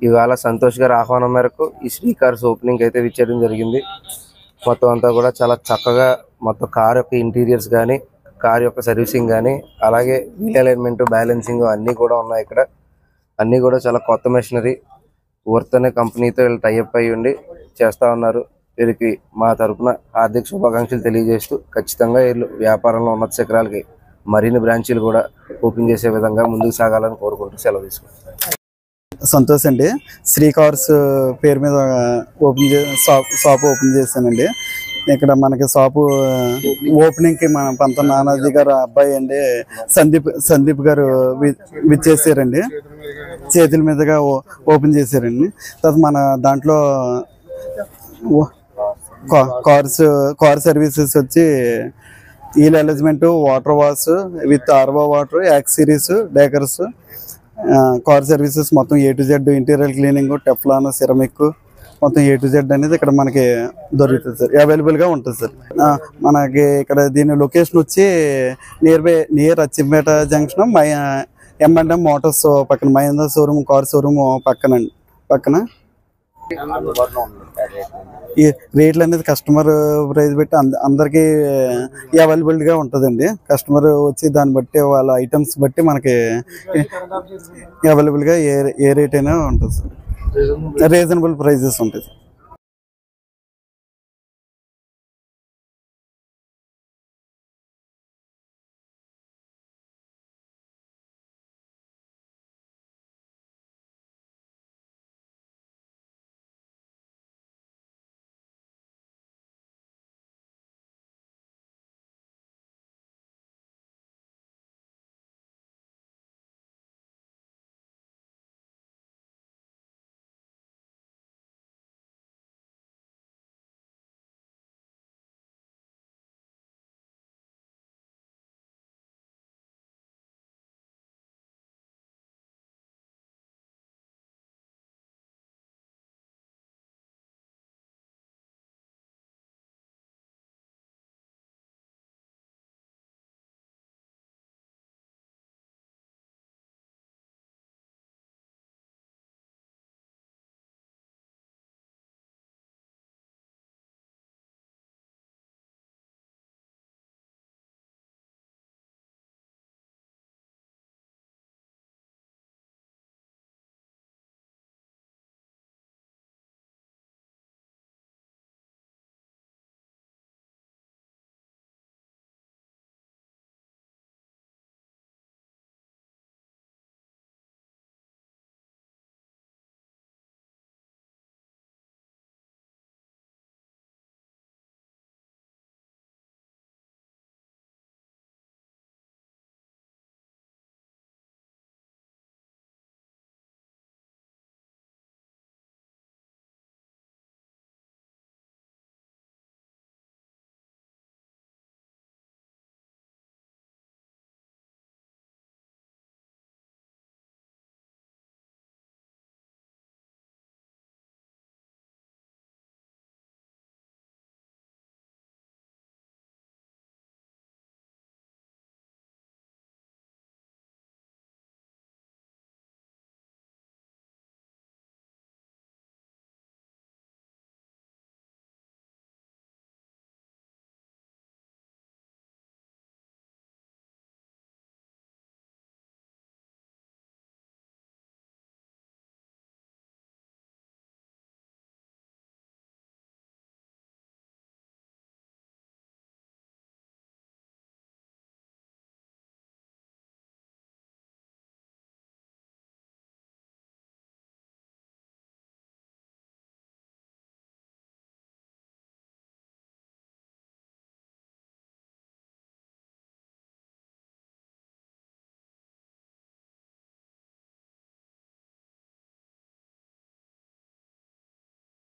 ఇవాళ సంతోష్ గారి ఆహ్వానం మేరకు ఈ శ్రీ కార్స్ ఓపెనింగ్ అయితే విచ్చేయడం జరిగింది. మొత్తం అంతా కూడా చాలా చక్కగా మొత్తం కార్ యొక్క ఇంటీరియర్స్ కానీ, కార్ యొక్క సర్వీసింగ్ కానీ, అలాగే వీల్ అలైన్మెంట్, బ్యాలెన్సింగ్ అన్నీ కూడా ఉన్నాయి. ఇక్కడ అన్నీ కూడా చాలా కొత్త మెషినరీ. వర్త్ అనే కంపెనీతో వీళ్ళు టైఅప్ అయ్యి ఉండి చేస్తూ ఉన్నారు. వీరికి మా తరఫున హార్దిక శుభాకాంక్షలు తెలియజేస్తూ, ఖచ్చితంగా వీళ్ళు వ్యాపారంలో ఉన్నత శిఖరాలకి మరిన్ని బ్రాంచీలు కూడా ఓపెన్ చేసే విధంగా ముందుకు సాగాలని కోరుకుంటూ సెలవు తీసుకుంటాం. సంతోష్ అండి. శ్రీ కార్స్ పేరు మీద షాప్ ఓపెన్ చేశానండి. ఇక్కడ మనకి షాపు ఓపెనింగ్కి మన పంత నానాజీ గారు అబ్బాయి అండి సందీప్ గారు విచ్చేసారండి. చేతుల మీదుగా ఓపెన్ చేశారండి. తర్వాత మన దాంట్లో కార్ సర్వీసెస్ వచ్చి wheel arrangement, water wash with RO water, accessories, decors, car services మొత్తం A to Z, interior cleaning, Teflon, ceramic మొత్తం A to Z అనేది ఇక్కడ మనకి దొరుకుతుంది సార్. అవైలబుల్గా ఉంటుంది సార్. మనకి ఇక్కడ దీని లొకేషన్ వచ్చి near Achchipeta junction M&M Motors పక్కన, మహేంద్ర షోరూమ్, కార్ షోరూమ్ పక్కన ఈ రేట్లు అనేది కస్టమర్ ప్రైస్ బట్టి అందరికీ అవైలబుల్గా ఉంటుందండి. కస్టమర్ వచ్చి దాన్ని బట్టి వాళ్ళ ఐటమ్స్ బట్టి మనకి అవైలబుల్గా ఏ రేట్ అయినా ఉంటుంది సార్. రీజనబుల్ ప్రైజెస్ ఉంటాయి.